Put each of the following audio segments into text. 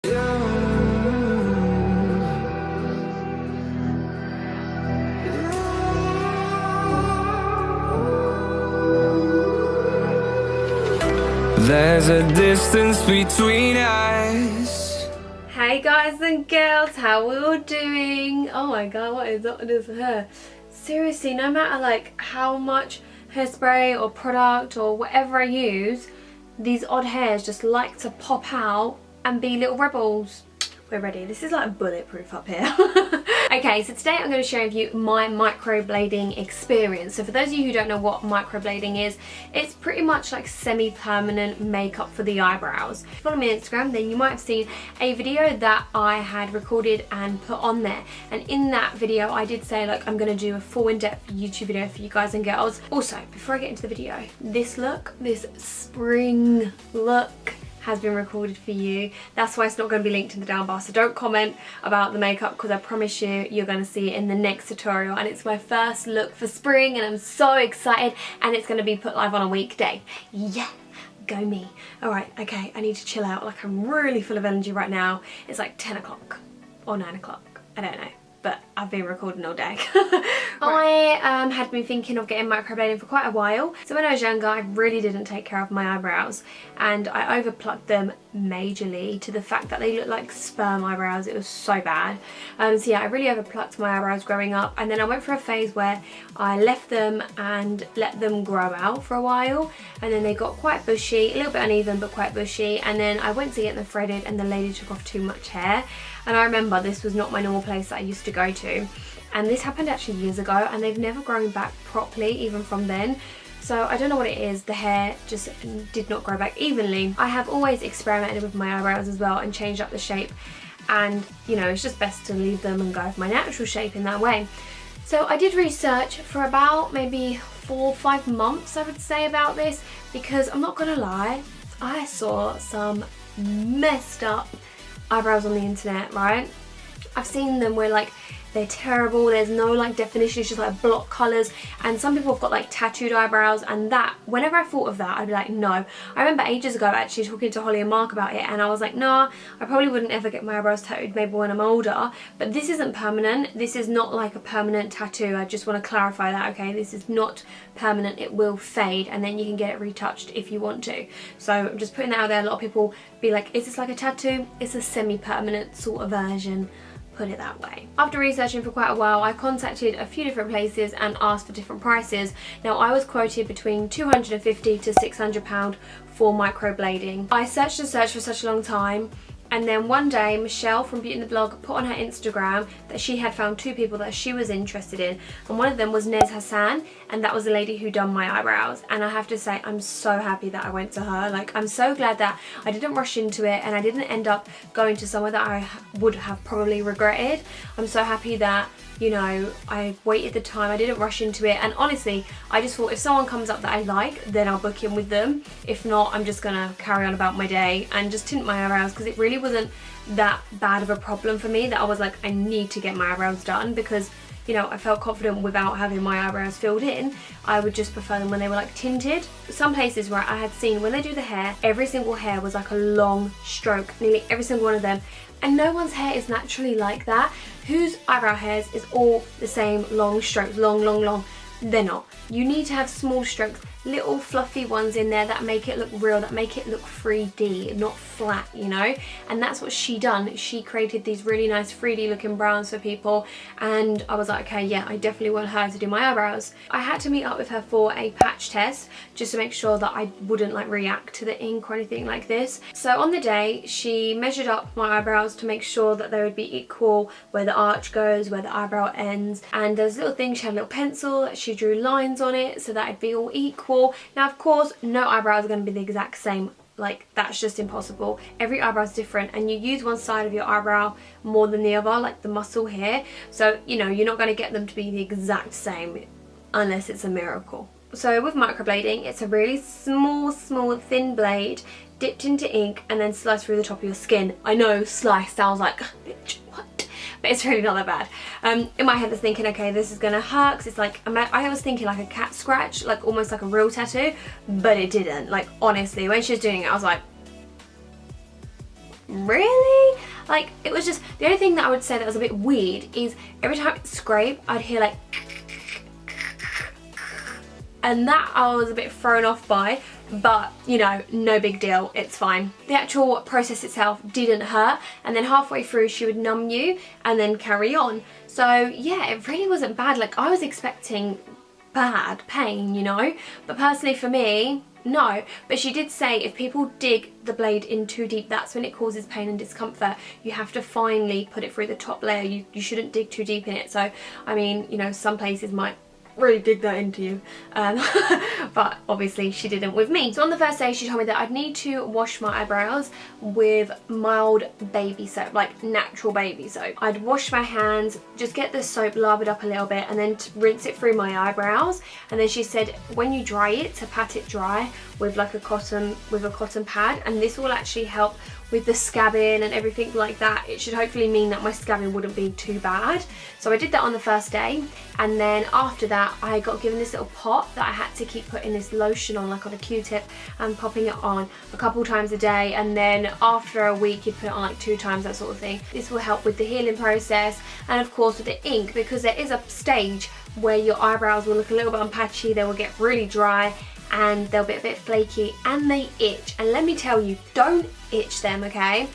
There's a distance between us. Hey guys and girls, how we all doing? Oh my god, what is up with this hair? Seriously, no matter like how much hairspray or product or whatever I use, these odd hairs just like to pop out and be little rebels. We're ready. This is like bulletproof up here. Okay, so today I'm going to share with you my microblading experience. So for those of you who don't know what microblading is, it's pretty much like semi-permanent makeup for the eyebrows. If you follow me on Instagram, then you might have seen a video that I had recorded and put on there. And in that video, I did say like I'm going to do a full in-depth YouTube video for you guys and girls. Also, before I get into the video, this look, this spring look, has been recorded for you. That's why it's not going to be linked in the down bar, so don't comment about the makeup because I promise you you're going to see it in the next tutorial. And it's my first look for spring and I'm so excited, and it's going to be put live on a weekday. Yeah, go me. Alright, okay, I need to chill out. Like, I'm really full of energy right now. It's like 10 o'clock or 9 o'clock, I don't know, but I've been recording all day. I had been thinking of getting microblading for quite a while. So when I was younger, I really didn't take care of my eyebrows and I overplucked them majorly to the fact that they looked like sperm eyebrows. It was so bad. So yeah, I really overplucked my eyebrows growing up, and then I went through a phase where I left them and let them grow out for a while, and then they got quite bushy, a little bit uneven but quite bushy, and then I went to get them threaded and the lady took off too much hair. And I remember this was not my normal place that I used to go to, and this happened actually years ago, and they've never grown back properly even from then. So I don't know what it is, the hair just did not grow back evenly. I have always experimented with my eyebrows as well and changed up the shape, and you know, it's just best to leave them and go with my natural shape in that way. So I did research for about maybe 4 or 5 months, I would say, about this, because I'm not gonna lie, I saw some messed up eyebrows on the internet, right? I've seen them where like they're terrible, there's no like definition, it's just like block colours, and some people have got like tattooed eyebrows, and that, whenever I thought of that, I'd be like, no. I remember ages ago actually talking to Holly and Mark about it, and I was like, nah, I probably wouldn't ever get my eyebrows tattooed, maybe when I'm older, but this isn't permanent. This is not like a permanent tattoo. I just want to clarify that, okay? This is not permanent. It will fade and then you can get it retouched if you want to. So I'm just putting that out there. A lot of people be like, is this like a tattoo? It's a semi-permanent sort of version, put it that way. After researching for quite a while, I contacted a few different places and asked for different prices. Now I was quoted between £250 to £600 for microblading. I searched and searched for such a long time, and then one day Michelle from Beauty and the Blog put on her Instagram that she had found 2 people that she was interested in, and one of them was Nez Hassan, and that was the lady who done my eyebrows. And I have to say, I'm so happy that I went to her. Like, I'm so glad that I didn't rush into it and I didn't end up going to somewhere that I would have probably regretted. I'm so happy that, you know, I waited the time, I didn't rush into it, and honestly, I just thought if someone comes up that I like, then I'll book in with them. If not, I'm just gonna carry on about my day and just tint my eyebrows, because it really wasn't that bad of a problem for me that I was like, I need to get my eyebrows done, because, you know, I felt confident without having my eyebrows filled in. I would just prefer them when they were like tinted. Some places where I had seen when they do the hair, every single hair was like a long stroke, nearly every single one of them. And no one's hair is naturally like that. Whose eyebrow hairs is all the same long strokes, long, long, long? They're not. You need to have small strokes, little fluffy ones in there that make it look real, that make it look 3D, not flat, you know? And that's what she done. She created these really nice 3D looking browns for people, and I was like, okay, yeah, I definitely want her to do my eyebrows. I had to meet up with her for a patch test just to make sure that I wouldn't like react to the ink or anything like this. So on the day, she measured up my eyebrows to make sure that they would be equal, where the arch goes, where the eyebrow ends, and there's little things. She had a little pencil, she drew lines on it so that it'd be all equal. Now of course, no eyebrows are going to be the exact same, like that's just impossible. Every eyebrow is different, and you use one side of your eyebrow more than the other, like the muscle here, so you know, you're not going to get them to be the exact same unless it's a miracle. So with microblading, it's a really small thin blade dipped into ink and then sliced through the top of your skin. I know slice sounds like, bitch, what? But it's really not that bad. In my head I was thinking, okay, this is gonna hurt, because it's like, I was thinking like a cat scratch, like almost like a real tattoo, but it didn't. Like honestly, when she was doing it, I was like, really? Like, it was just, the only thing that I would say that was a bit weird is every time it scraped, I'd hear like, and that I was a bit thrown off by, but you know, no big deal, it's fine. The actual process itself didn't hurt, and then halfway through she would numb you and then carry on. So yeah, it really wasn't bad. Like, I was expecting bad pain, you know, but personally for me, no. But she did say if people dig the blade in too deep, that's when it causes pain and discomfort. You have to finally put it through the top layer. You shouldn't dig too deep in it. So I mean, you know, some places might really dig that into you, but obviously she didn't with me. So on the first day she told me that I'd need to wash my eyebrows with mild baby soap, like natural baby soap. I'd wash my hands, just get the soap lathered up a little bit, and then rinse it through my eyebrows. And then she said when you dry it, to pat it dry with like a cotton pad, and this will actually help with the scabbing and everything like that. It should hopefully mean that my scabbing wouldn't be too bad. So I did that on the first day, and then after that I got given this little pot that I had to keep putting this lotion on, like on a Q-tip, and popping it on a couple times a day, and then after a week you put it on like 2 times, that sort of thing. This will help with the healing process, and of course with the ink, because there is a stage where your eyebrows will look a little bit unpatchy, they will get really dry, and they'll be a bit flaky, and they itch. And let me tell you, don't itch them, okay?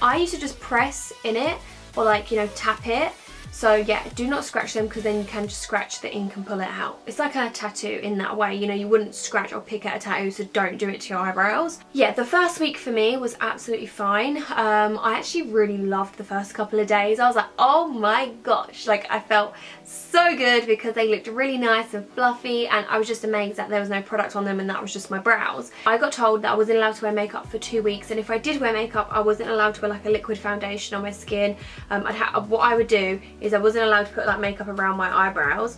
I used to just press in it, or like, you know, tap it. So yeah, do not scratch them, because then you can just scratch the ink and pull it out. It's like a tattoo in that way, you know, you wouldn't scratch or pick at a tattoo, so don't do it to your eyebrows. Yeah, the first week for me was absolutely fine. I actually really loved the first couple of days. I was like, oh my gosh, like I felt so good because they looked really nice and fluffy, and I was just amazed that there was no product on them and that was just my brows. I got told that I wasn't allowed to wear makeup for 2 weeks, and if I did wear makeup I wasn't allowed to wear like a liquid foundation on my skin. What I would do is I wasn't allowed to put that makeup around my eyebrows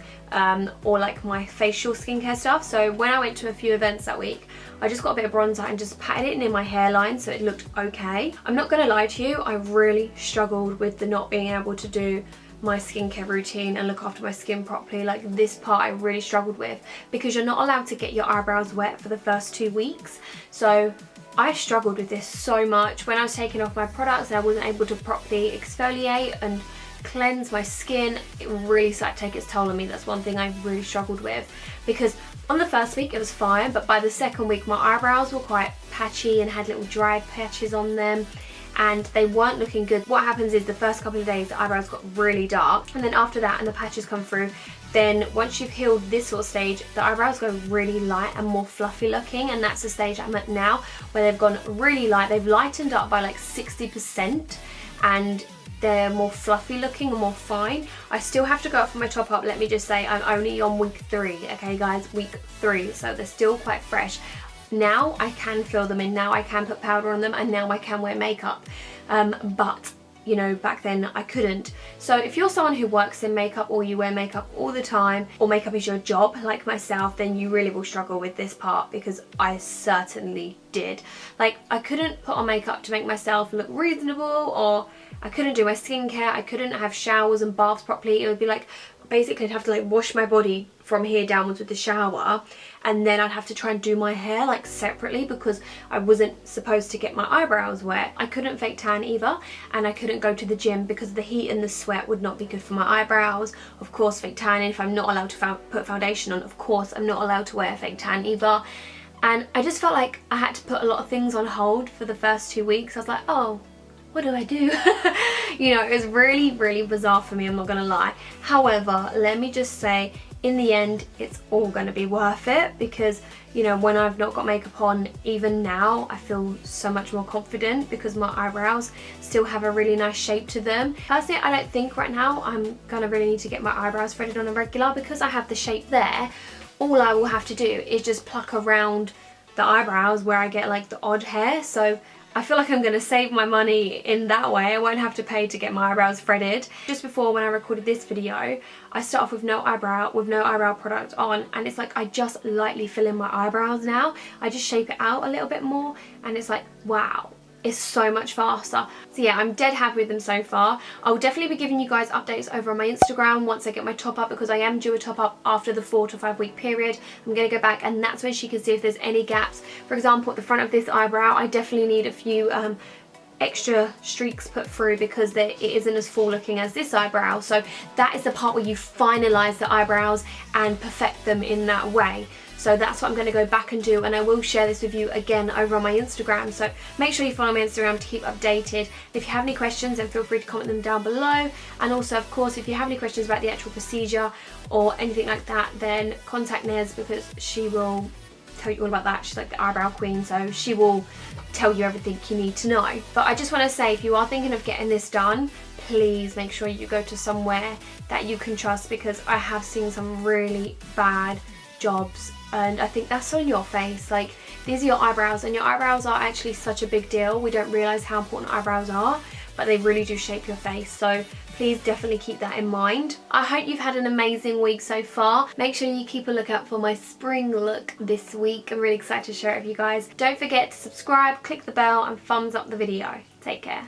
or like my facial skincare stuff. So when I went to a few events that week, I just got a bit of bronzer and just patted it in my hairline so it looked okay. I'm not gonna lie to you, I really struggled with the not being able to do my skincare routine and look after my skin properly. Like, this part I really struggled with, because you're not allowed to get your eyebrows wet for the first 2 weeks. So I struggled with this so much. When I was taking off my products and I wasn't able to properly exfoliate and cleanse my skin, it really started to take its toll on me. That's one thing I really struggled with, because on the first week it was fine, but by the second week my eyebrows were quite patchy and had little dry patches on them, and they weren't looking good. What happens is the first couple of days the eyebrows got really dark, and then after that and the patches come through, then once you've healed this sort of stage, the eyebrows go really light and more fluffy looking, and that's the stage I'm at now, where they've gone really light. They've lightened up by like 60%, and they're more fluffy looking and more fine. I still have to go up for my top up. Let me just say, I'm only on week 3, okay guys, week 3, so they're still quite fresh. Now I can fill them in, now I can put powder on them, and now I can wear makeup, but you know, back then I couldn't. So if you're someone who works in makeup, or you wear makeup all the time, or makeup is your job like myself, then you really will struggle with this part, because I certainly did. Like, I couldn't put on makeup to make myself look reasonable, or I couldn't do my skincare, I couldn't have showers and baths properly. It would be like, basically I'd have to like wash my body from here downwards with the shower, and then I'd have to try and do my hair like separately, because I wasn't supposed to get my eyebrows wet. I couldn't fake tan either, and I couldn't go to the gym because the heat and the sweat would not be good for my eyebrows. Of course, fake tanning, if I'm not allowed to put foundation on, of course I'm not allowed to wear fake tan either. And I just felt like I had to put a lot of things on hold for the first 2 weeks. I was like, oh, what do I do? You know, it was really, really bizarre for me, I'm not gonna lie. However, let me just say, in the end, it's all gonna be worth it, because, you know, when I've not got makeup on, even now, I feel so much more confident, because my eyebrows still have a really nice shape to them. Personally, I don't think right now I'm gonna really need to get my eyebrows threaded on a regular, because I have the shape there. All I will have to do is just pluck around the eyebrows where I get like the odd hair. So I feel like I'm going to save my money in that way. I won't have to pay to get my eyebrows threaded. Just before, when I recorded this video, I start off with no eyebrow product on, and it's like I just lightly fill in my eyebrows now. I just shape it out a little bit more, and it's like, wow, it's so much faster. So yeah, I'm dead happy with them so far. I'll definitely be giving you guys updates over on my Instagram once I get my top up, because I am due a top up after the 4 to 5 week period. I'm gonna go back, and that's when she can see if there's any gaps. For example, at the front of this eyebrow, I definitely need a few extra streaks put through because it isn't as full looking as this eyebrow. So that is the part where you finalize the eyebrows and perfect them in that way. So that's what I'm going to go back and do, and I will share this with you again over on my Instagram. So make sure you follow my Instagram to keep updated. If you have any questions, then feel free to comment them down below. And also, of course, if you have any questions about the actual procedure or anything like that, then contact Nez, because she will tell you all about that. She's like the eyebrow queen, so she will tell you everything you need to know. But I just want to say, if you are thinking of getting this done, please make sure you go to somewhere that you can trust, because I have seen some really bad jobs, and I think that's on your face. Like, these are your eyebrows, and your eyebrows are actually such a big deal. We don't realise how important eyebrows are, but they really do shape your face. So please definitely keep that in mind. I hope you've had an amazing week so far. Make sure you keep a lookout for my spring look this week. I'm really excited to share it with you guys. Don't forget to subscribe, click the bell, and thumbs up the video. Take care.